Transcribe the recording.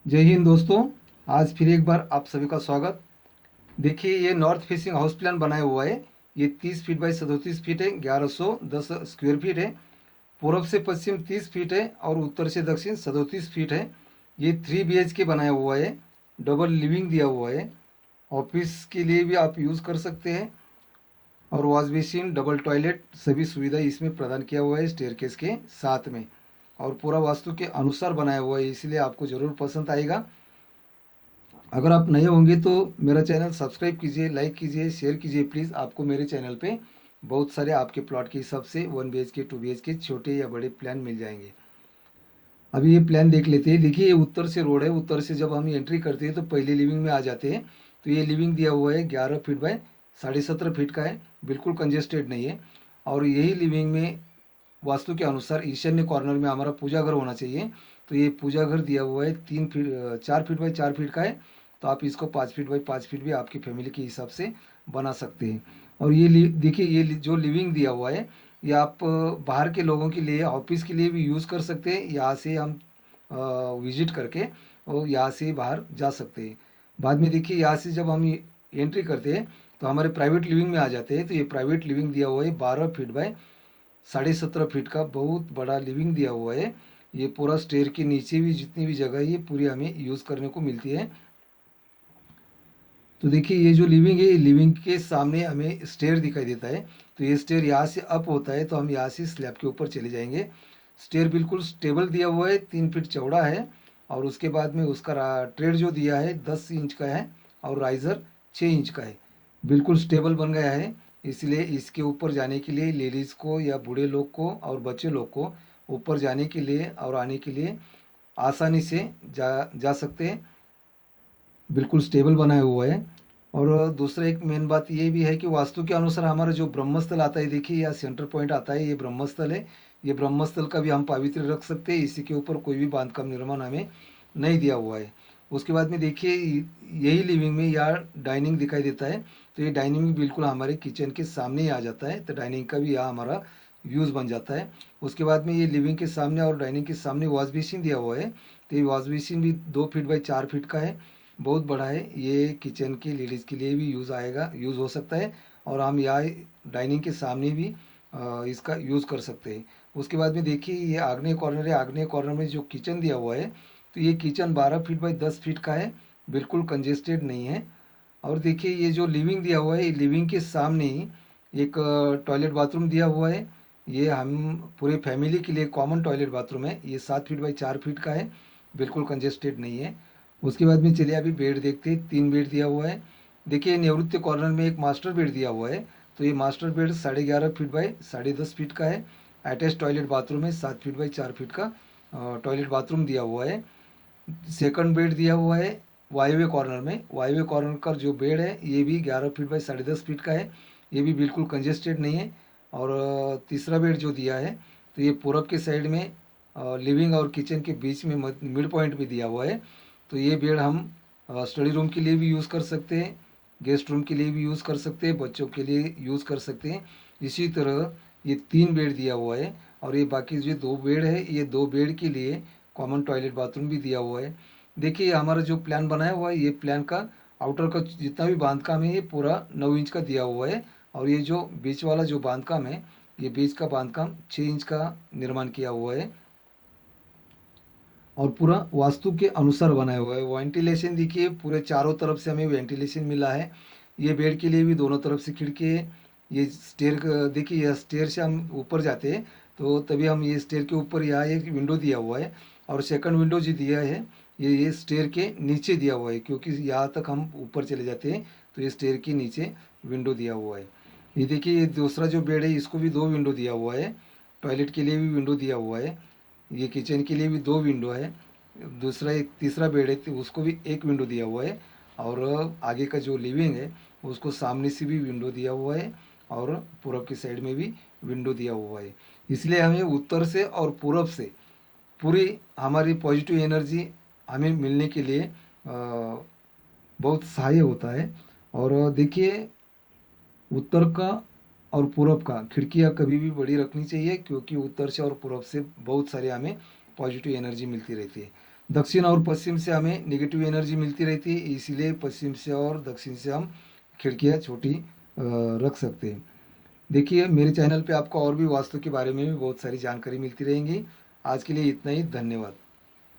जय हिंद दोस्तों। आज फिर एक बार आप सभी का स्वागत। देखिए, ये नॉर्थ फेसिंग हाउस प्लान बनाया हुआ है। ये 30 फीट बाई 37 फीट है, 1110 स्क्वायर फीट है। पूर्व से पश्चिम 30 फीट है और उत्तर से दक्षिण 37 फीट है। ये 3 BHK बनाया हुआ है। डबल लिविंग दिया हुआ है। ऑफिस के लिए भी आप यूज़ कर सकते हैं। और वॉश बेसिन, डबल टॉयलेट, सभी सुविधा इसमें प्रदान किया हुआ है स्टेयरकेस के साथ में। और पूरा वास्तु के अनुसार बनाया हुआ है, इसलिए आपको ज़रूर पसंद आएगा। अगर आप नए होंगे तो मेरा चैनल सब्सक्राइब कीजिए, लाइक कीजिए, शेयर कीजिए प्लीज़। आपको मेरे चैनल पे बहुत सारे आपके प्लॉट के हिसाब से 1 BHK 2 BHK छोटे या बड़े प्लान मिल जाएंगे। अभी ये प्लान देख लेते हैं। देखिए, ये उत्तर से रोड है। उत्तर से जब हम एंट्री करते हैं तो पहले लिविंग में आ जाते हैं। तो ये लिविंग दिया हुआ है, 11 फीट बाय 17.5 फीट का है। बिल्कुल कंजेस्टेड नहीं है। और यही लिविंग में वास्तु के अनुसार ईशान्य कॉर्नर में हमारा पूजा घर होना चाहिए। तो ये पूजा घर दिया हुआ है 3 फीट 4 फीट बाई 4 फीट का है। तो आप इसको 5 फीट बाई 5 फीट भी आपकी फैमिली के हिसाब से बना सकते हैं। और ये देखिए, जो लिविंग दिया हुआ है, ये आप बाहर के लोगों के लिए, ऑफिस के लिए भी यूज़ कर सकते हैं। यहाँ से हम विजिट करके और यहाँ से बाहर जा सकते हैं। बाद में देखिए, यहाँ से जब हम एंट्री करते हैं तो हमारे प्राइवेट लिविंग में आ जाते हैं। तो ये प्राइवेट लिविंग दिया हुआ है 12 फीट बाय 17.5 फीट का, बहुत बड़ा लिविंग दिया हुआ है। ये पूरा स्टेयर के नीचे भी जितनी भी जगह है, ये पूरी हमें यूज़ करने को मिलती है। तो देखिए, ये जो लिविंग है, ये लिविंग के सामने हमें स्टेयर दिखाई देता है। तो ये स्टेयर यहाँ से अप होता है, तो हम यहाँ से स्लैब के ऊपर चले जाएंगे। स्टेयर बिल्कुल स्टेबल दिया हुआ है, 3 फीट चौड़ा है। और उसके बाद में उसका ट्रेड जो दिया है 10 इंच का है। और राइज़र 6 इंच का है। बिल्कुल स्टेबल बन गया है। इसलिए इसके ऊपर जाने के लिए लेडीज़ को या बूढ़े लोग को और बच्चे लोग को ऊपर जाने के लिए और आने के लिए आसानी से जा जा सकते हैं। बिल्कुल स्टेबल बनाया हुआ है। और दूसरा एक मेन बात ये भी है कि वास्तु के अनुसार हमारा जो ब्रह्मस्थल आता है, देखिए या सेंटर पॉइंट आता है, ये ब्रह्मस्थल है। ये ब्रह्मस्थल का भी हम पवित्र रख सकते हैं। इसी के ऊपर कोई भी बांधकाम निर्माण हमें नहीं दिया हुआ है। उसके बाद में देखिए, यही लिविंग में यहाँ डाइनिंग दिखाई देता है। तो ये डाइनिंग भी बिल्कुल हमारे किचन के सामने ही आ जाता है। तो डाइनिंग का भी यहाँ हमारा यूज़ बन जाता है। उसके बाद में ये लिविंग के सामने और डाइनिंग के सामने वॉश बेसिन दिया हुआ है। तो ये वॉश बेसिन भी 2 फीट बाई 4 फीट का है। बहुत बड़ा है। ये किचन की लेडीज़ के लिए भी यूज़ हो सकता है। और हम यहाँ डाइनिंग के सामने भी इसका यूज़ कर सकते हैं। उसके बाद में देखिए, ये आग्नेय कॉर्नर है। आग्नेय कॉर्नर में जो किचन दिया हुआ है, तो ये किचन 12 फीट बाई 10 फीट का है। बिल्कुल कंजेस्टेड नहीं है। और देखिए, ये जो लिविंग दिया हुआ है, ये लिविंग के सामने ही एक टॉयलेट बाथरूम दिया हुआ है। ये हम पूरे फैमिली के लिए कॉमन टॉयलेट बाथरूम है। ये 7 फीट बाई 4 फीट का है। बिल्कुल कंजेस्टेड नहीं है। उसके बाद में चलिए अभी बेड देखते हैं। 3 बेड दिया हुआ है। देखिए, निवृत्त कॉर्नर में एक मास्टर बेड दिया हुआ है। तो ये master bed 11.5 feet by 10.5 feet का है। अटैच टॉयलेट बाथरूम है। 7 फीट बाई 4 फीट का टॉयलेट बाथरूम दिया हुआ है। सेकंड बेड दिया हुआ है वायव्य कॉर्नर में। वायव्य कॉर्नर का जो बेड है, ये भी 11 फीट बाई 10.5 फीट का है। ये भी बिल्कुल कंजेस्टेड नहीं है। और तीसरा बेड जो दिया है, तो ये पूरब के साइड में लिविंग और किचन के बीच में मिड पॉइंट भी दिया हुआ है। तो ये बेड हम स्टडी रूम के लिए भी यूज़ कर सकते हैं, गेस्ट रूम के लिए भी यूज़ कर सकते हैं, बच्चों के लिए यूज़ कर सकते हैं। इसी तरह ये 3 बेड दिया हुआ है। और ये बाकी जो 2 बेड है, ये 2 बेड के लिए कॉमन टॉयलेट बाथरूम भी दिया हुआ है। देखिए, हमारा जो प्लान बनाया हुआ है, ये प्लान का आउटर का जितना भी बांधकाम है, ये पूरा 9 इंच का दिया हुआ है। और ये जो बीच वाला जो बांधकाम है, ये बीच का बांधकाम 6 इंच का निर्माण किया हुआ है। और पूरा वास्तु के अनुसार बनाया हुआ है। वेंटिलेशन देखिए, पूरे चारों तरफ से हमें वेंटिलेशन मिला है। ये बेड के लिए भी दोनों तरफ से खिड़की है। ये स्टेयर देखिए, यह स्टेयर से हम ऊपर जाते हैं तो तभी हम ये स्टेयर के ऊपर यहाँ एक विंडो दिया हुआ है। और सेकंड विंडो जो दिया है, ये स्टेयर के नीचे दिया हुआ है, क्योंकि यहाँ तक हम ऊपर चले जाते हैं। तो ये स्टेयर के नीचे विंडो दिया हुआ है। ये देखिए, ये दूसरा जो बेड है, इसको भी 2 विंडो दिया हुआ है। टॉयलेट के लिए भी विंडो दिया हुआ है। ये किचन के लिए भी 2 विंडो है। दूसरा एक तीसरा बेड है, तो उसको भी एक विंडो दिया हुआ है। और आगे का जो लिविंग है, उसको सामने से भी विंडो दिया हुआ है। और पूरब की साइड में भी विंडो दिया हुआ है। इसलिए हमें उत्तर से और पूरब से पूरी हमारी पॉजिटिव एनर्जी हमें मिलने के लिए बहुत सहाय होता है। और देखिए, उत्तर का और पूरब का खिड़कियाँ कभी भी बड़ी रखनी चाहिए, क्योंकि उत्तर से और पूरब से बहुत सारे हमें पॉजिटिव एनर्जी मिलती रहती है। दक्षिण और पश्चिम से हमें नेगेटिव एनर्जी मिलती रहती है, इसीलिए पश्चिम से और दक्षिण से हम खिड़कियाँ छोटी रख सकते हैं। देखिए मेरे चैनल पे आपको और भी वास्तु के बारे में भी बहुत सारी जानकारी मिलती रहेंगी। आज के लिए इतना ही, धन्यवाद।